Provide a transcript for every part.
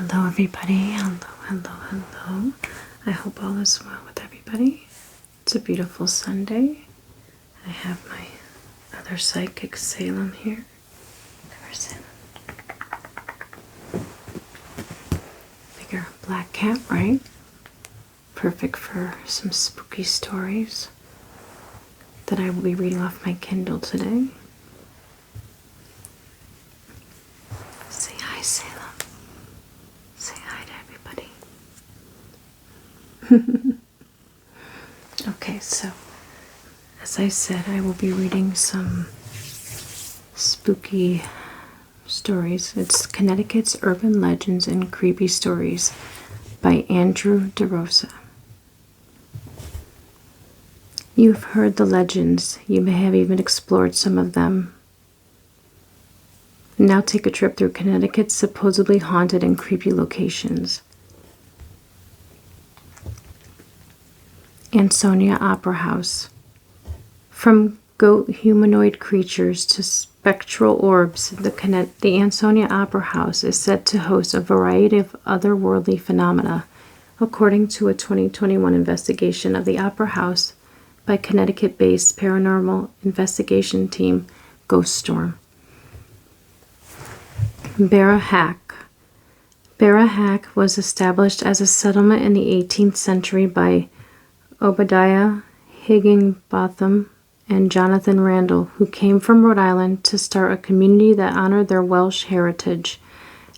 Hello everybody, hello. I hope all is well with everybody. It's a beautiful Sunday. I have my other psychic Salem here. Come here, Salem. Bigger black cat, right? Perfect for some spooky stories that I will be reading off my Kindle today. Say hi, Salem. Say hi to everybody. Okay, so as I said, I will be reading some spooky stories. It's Connecticut's Urban Legends and Creepy Stories by Andrew DaRosa. You've heard the legends. You may have even explored some of them. Now take a trip through Connecticut's supposedly haunted and creepy locations. Ansonia Opera House. From goat humanoid creatures to spectral orbs, the Ansonia Opera House is said to host a variety of otherworldly phenomena, according to a 2021 investigation of the Opera House by Connecticut-based paranormal investigation team Ghost Storm. Barra was established as a settlement in the 18th century by Obadiah Higginbotham and Jonathan Randall, who came from Rhode Island to start a community that honored their Welsh heritage.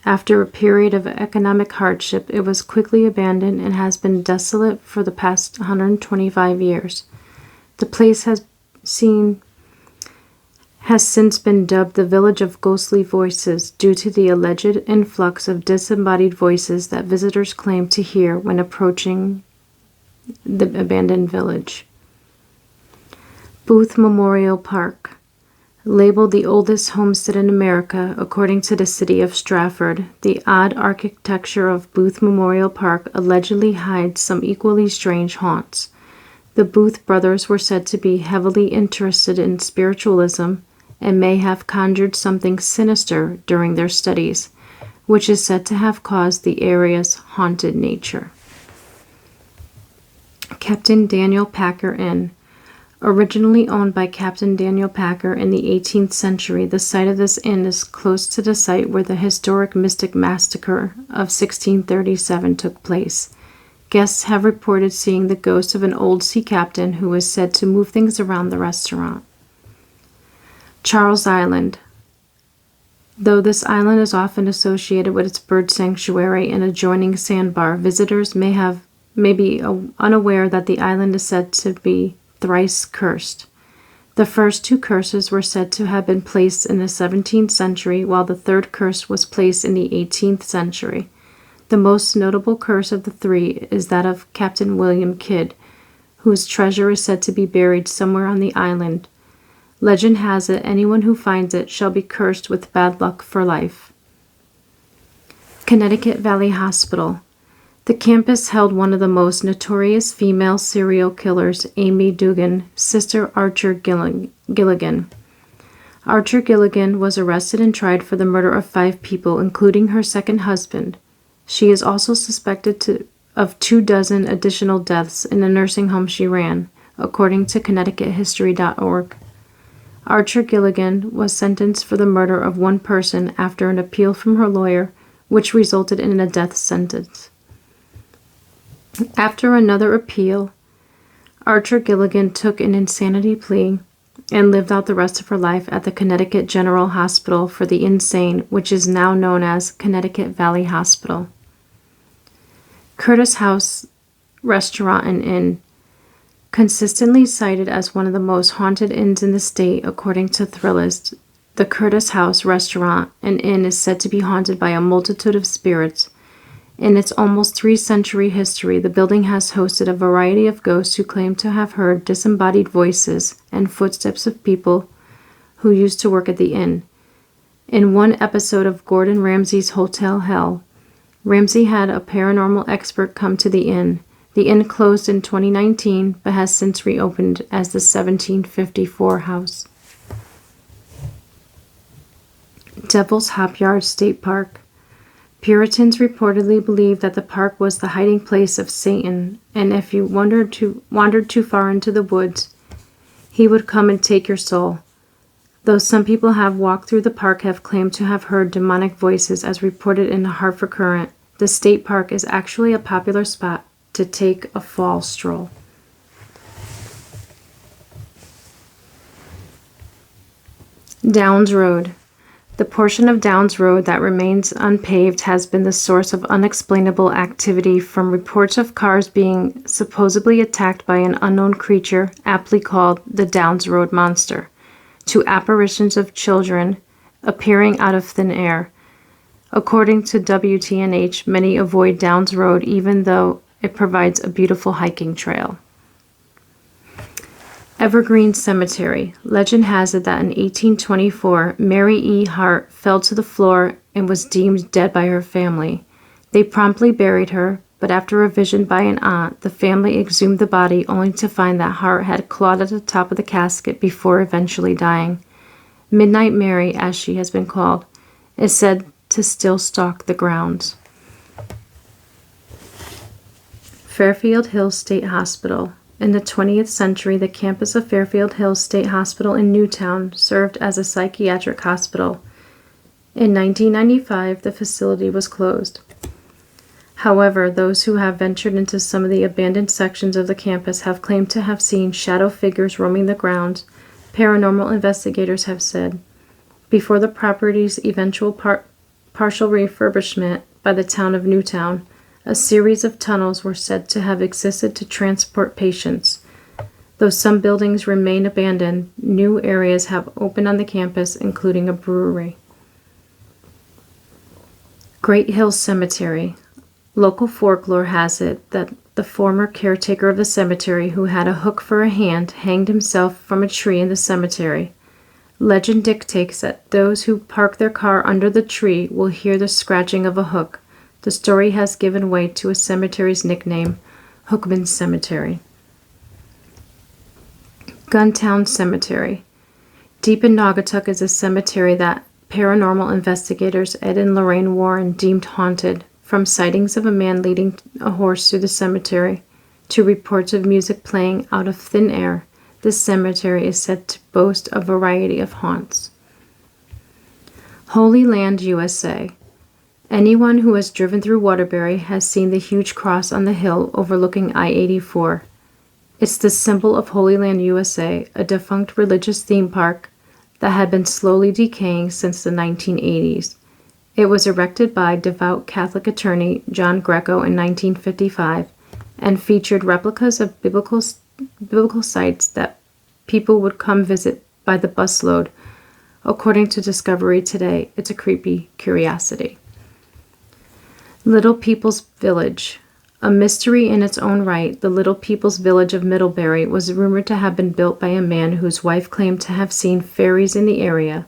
After a period of economic hardship, it was quickly abandoned and has been desolate for the past 125 years. The place has since been dubbed the Village of Ghostly Voices due to the alleged influx of disembodied voices that visitors claim to hear when approaching the abandoned village. Booth Memorial Park. Labeled the oldest homestead in America, according to the city of Stratford, the odd architecture of Booth Memorial Park allegedly hides some equally strange haunts. The Booth brothers were said to be heavily interested in spiritualism and may have conjured something sinister during their studies, which is said to have caused the area's haunted nature. Captain Daniel Packer Inn. Originally owned by Captain Daniel Packer in the 18th century, the site of this inn is close to the site where the historic Mystic Massacre of 1637 took place. Guests have reported seeing the ghost of an old sea captain who is said to move things around the restaurant. Charles Island. Though this island is often associated with its bird sanctuary and adjoining sandbar, visitors may be unaware that the island is said to be thrice cursed. The first two curses were said to have been placed in the 17th century, while the third curse was placed in the 18th century. The most notable curse of the three is that of Captain William Kidd, whose treasure is said to be buried somewhere on the island. Legend has it anyone who finds it shall be cursed with bad luck for life. Connecticut Valley Hospital. The campus held one of the most notorious female serial killers, Amy Dugan, sister Archer Gilligan. Archer Gilligan was arrested and tried for the murder of 5 people, including her second husband. She is also suspected of 24 additional deaths in the nursing home she ran, according to ConnecticutHistory.org. Archer Gilligan was sentenced for the murder of 1 person after an appeal from her lawyer, which resulted in a death sentence. After another appeal, Archer Gilligan took an insanity plea and lived out the rest of her life at the Connecticut General Hospital for the Insane, which is now known as Connecticut Valley Hospital. Curtis House Restaurant and Inn. Consistently cited as one of the most haunted inns in the state, according to Thrillist, the Curtis House Restaurant and Inn is said to be haunted by a multitude of spirits. In its almost 3-century history, the building has hosted a variety of ghosts who claim to have heard disembodied voices and footsteps of people who used to work at the inn. In one episode of Gordon Ramsay's Hotel Hell, Ramsay had a paranormal expert come to the inn. The inn closed in 2019, but has since reopened as the 1754 house. Devil's Hop Yard State Park. Puritans reportedly believed that the park was the hiding place of Satan, and if you wandered too far into the woods, he would come and take your soul. Though some people have walked through the park have claimed to have heard demonic voices as reported in the Hartford Courant, the state park is actually a popular spot to take a fall stroll. Downs Road. The portion of Downs Road that remains unpaved has been the source of unexplainable activity, from reports of cars being supposedly attacked by an unknown creature, aptly called the Downs Road Monster, to apparitions of children appearing out of thin air. According to WTNH, many avoid Downs Road even though it provides a beautiful hiking trail. Evergreen Cemetery. Legend has it that in 1824, Mary E. Hart fell to the floor and was deemed dead by her family. They promptly buried her, but after a vision by an aunt, the family exhumed the body only to find that Hart had clawed at the top of the casket before eventually dying. Midnight Mary, as she has been called, is said to still stalk the grounds. Fairfield Hills State Hospital. In the 20th century, the campus of Fairfield Hills State Hospital in Newtown served as a psychiatric hospital. In 1995, the facility was closed. However, those who have ventured into some of the abandoned sections of the campus have claimed to have seen shadow figures roaming the grounds, paranormal investigators have said. Before the property's eventual partial refurbishment by the town of Newtown, a series of tunnels were said to have existed to transport patients. Though some buildings remain abandoned, new areas have opened on the campus, including a brewery. Great Hills Cemetery. Local folklore has it that the former caretaker of the cemetery, who had a hook for a hand, hanged himself from a tree in the cemetery. Legend dictates that those who park their car under the tree will hear the scratching of a hook. The story has given way to a cemetery's nickname, Hookman's Cemetery. Guntown Cemetery. Deep in Naugatuck is a cemetery that paranormal investigators Ed and Lorraine Warren deemed haunted, from sightings of a man leading a horse through the cemetery to reports of music playing out of thin air. This cemetery is said to boast a variety of haunts. Holy Land, USA. Anyone who has driven through Waterbury has seen the huge cross on the hill overlooking I-84. It's the symbol of Holy Land, USA, a defunct religious theme park that had been slowly decaying since the 1980s. It was erected by devout Catholic attorney John Greco in 1955 and featured replicas of biblical sites that people would come visit by the busload. According to Discovery Today, it's a creepy curiosity. Little People's Village. A mystery in its own right, the Little People's Village of Middlebury was rumored to have been built by a man whose wife claimed to have seen fairies in the area,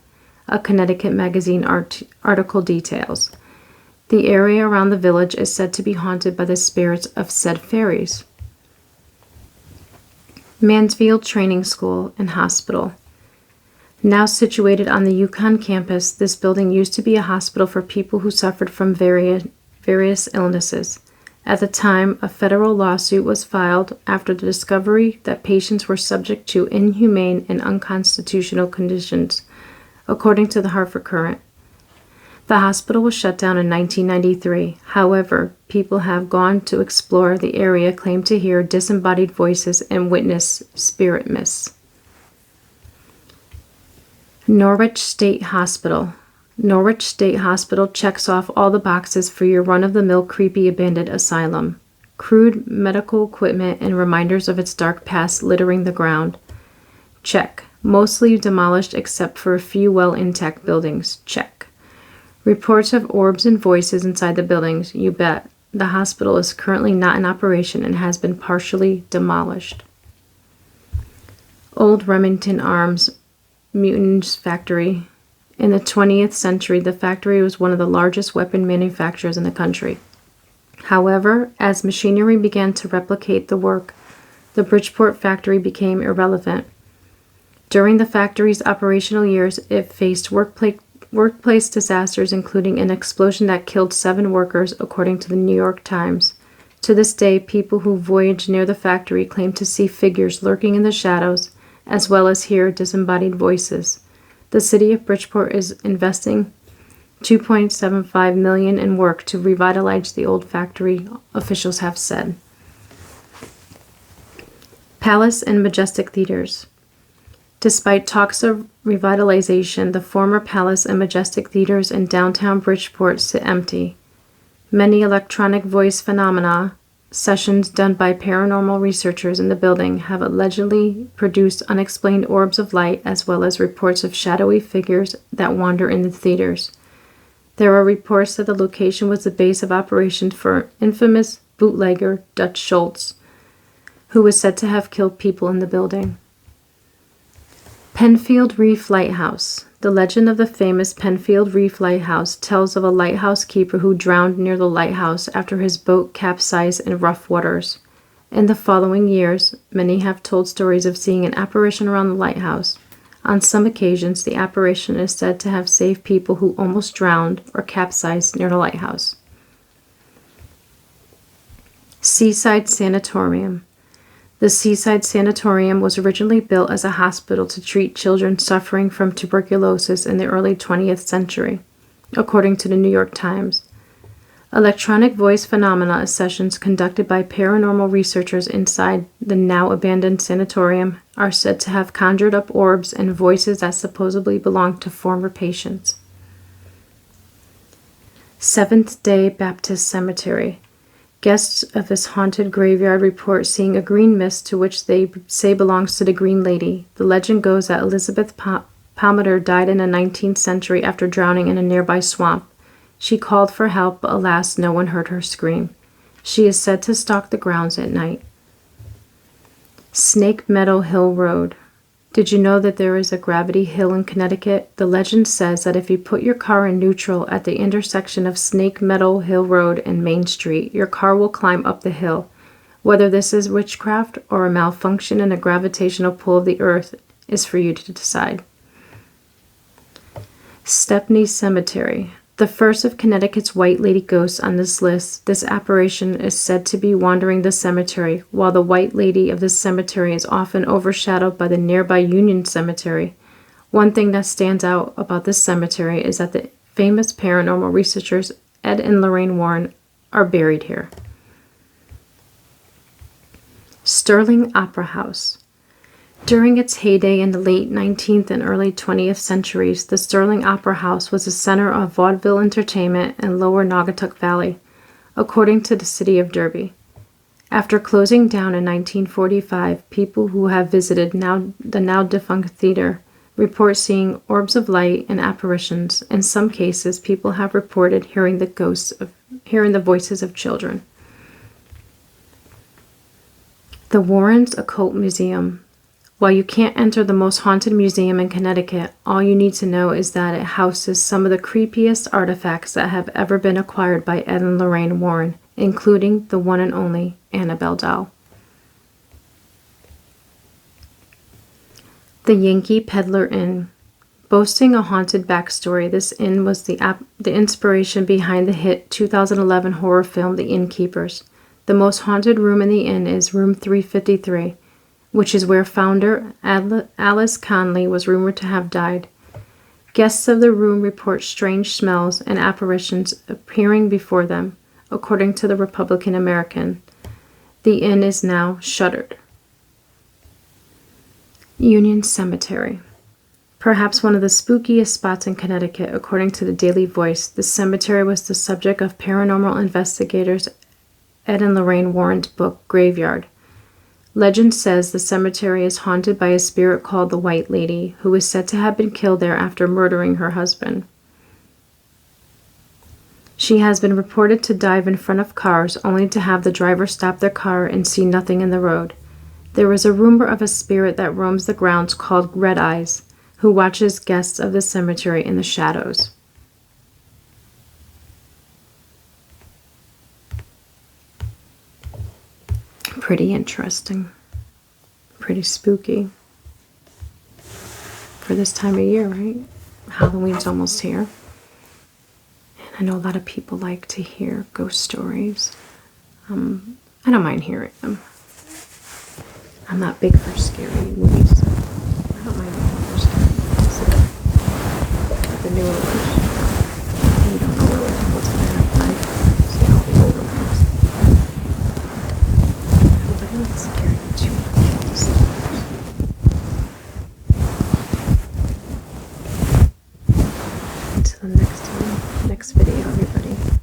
a Connecticut magazine article details. The area around the village is said to be haunted by the spirits of said fairies. Mansfield Training School and Hospital. Now situated on the UConn campus, this building used to be a hospital for people who suffered from various illnesses. At the time, a federal lawsuit was filed after the discovery that patients were subject to inhumane and unconstitutional conditions, according to the Hartford Courant. The hospital was shut down in 1993. However, people have gone to explore the area, claim to hear disembodied voices, and witness spirit mists. Norwich State Hospital. Norwich State Hospital checks off all the boxes for your run-of-the-mill creepy abandoned asylum. Crude medical equipment and reminders of its dark past littering the ground. Check. Mostly demolished except for a few well-intact buildings. Check. Reports of orbs and voices inside the buildings. You bet. The hospital is currently not in operation and has been partially demolished. Old Remington Arms Mutants Factory. In the 20th century, the factory was one of the largest weapon manufacturers in the country. However, as machinery began to replicate the work, the Bridgeport factory became irrelevant. During the factory's operational years, it faced workplace Workplace disasters, including an explosion that killed 7 workers, according to the New York Times. To this day, people who voyage near the factory claim to see figures lurking in the shadows, as well as hear disembodied voices. The city of Bridgeport is investing $2.75 million in work to revitalize the old factory, officials have said. Palace and Majestic Theaters. Despite talks of revitalization, the former Palace and Majestic Theaters in downtown Bridgeport sit empty. Many electronic voice phenomena sessions done by paranormal researchers in the building have allegedly produced unexplained orbs of light, as well as reports of shadowy figures that wander in the theaters. There are reports that the location was the base of operations for infamous bootlegger Dutch Schultz, who was said to have killed people in the building. Penfield Reef Lighthouse. The legend of the famous Penfield Reef Lighthouse tells of a lighthouse keeper who drowned near the lighthouse after his boat capsized in rough waters. In the following years, many have told stories of seeing an apparition around the lighthouse. On some occasions, the apparition is said to have saved people who almost drowned or capsized near the lighthouse. Seaside Sanatorium. The Seaside Sanatorium was originally built as a hospital to treat children suffering from tuberculosis in the early 20th century, according to the New York Times. Electronic voice phenomena sessions conducted by paranormal researchers inside the now abandoned sanatorium are said to have conjured up orbs and voices that supposedly belonged to former patients. Seventh-day Baptist Cemetery. Guests of this haunted graveyard report seeing a green mist to which they say belongs to the Green Lady. The legend goes that Elizabeth Palmater died in the 19th century after drowning in a nearby swamp. She called for help, but alas, no one heard her scream. She is said to stalk the grounds at night. Snake Meadow Hill Road. Did you know that there is a gravity hill in Connecticut? The legend says that if you put your car in neutral at the intersection of Snake Meadow Hill Road and Main Street, your car will climb up the hill. Whether this is witchcraft or a malfunction in the gravitational pull of the earth is for you to decide. Stepney Cemetery. The first of Connecticut's White Lady ghosts on this list, this apparition is said to be wandering the cemetery. While the White Lady of this cemetery is often overshadowed by the nearby Union Cemetery, one thing that stands out about this cemetery is that the famous paranormal researchers Ed and Lorraine Warren are buried here. Sterling Opera House. During its heyday in the late 19th and early 20th centuries, the Sterling Opera House was a center of vaudeville entertainment in Lower Naugatuck Valley, according to the city of Derby. After closing down in 1945, people who have visited the now-defunct theater report seeing orbs of light and apparitions. In some cases, people have reported hearing the voices of children. The Warrens Occult Museum. While you can't enter the most haunted museum in Connecticut, all you need to know is that it houses some of the creepiest artifacts that have ever been acquired by Ed and Lorraine Warren, including the one and only Annabelle doll. The Yankee Peddler Inn. Boasting a haunted backstory, this inn was the inspiration behind the hit 2011 horror film The Innkeepers. The most haunted room in the inn is room 353. Which is where founder Alice Conley was rumored to have died. Guests of the room report strange smells and apparitions appearing before them, according to the Republican American. The inn is now shuttered. Union Cemetery. Perhaps one of the spookiest spots in Connecticut, according to the Daily Voice, the cemetery was the subject of paranormal investigators Ed and Lorraine Warren's book, Graveyard. Legend says the cemetery is haunted by a spirit called the White Lady, who is said to have been killed there after murdering her husband. She has been reported to dive in front of cars, only to have the driver stop their car and see nothing in the road. There is a rumor of a spirit that roams the grounds called Red Eyes, who watches guests of the cemetery in the shadows. Pretty interesting. Pretty spooky. For this time of year, right? Halloween's almost here. And I know a lot of people like to hear ghost stories. I don't mind hearing them. I'm not big for scary movies. I don't mind being for scary movies. But the newer ones, you don't know what's going to happen. See all the older ones. But I'm not scared too much. Until the next video, everybody.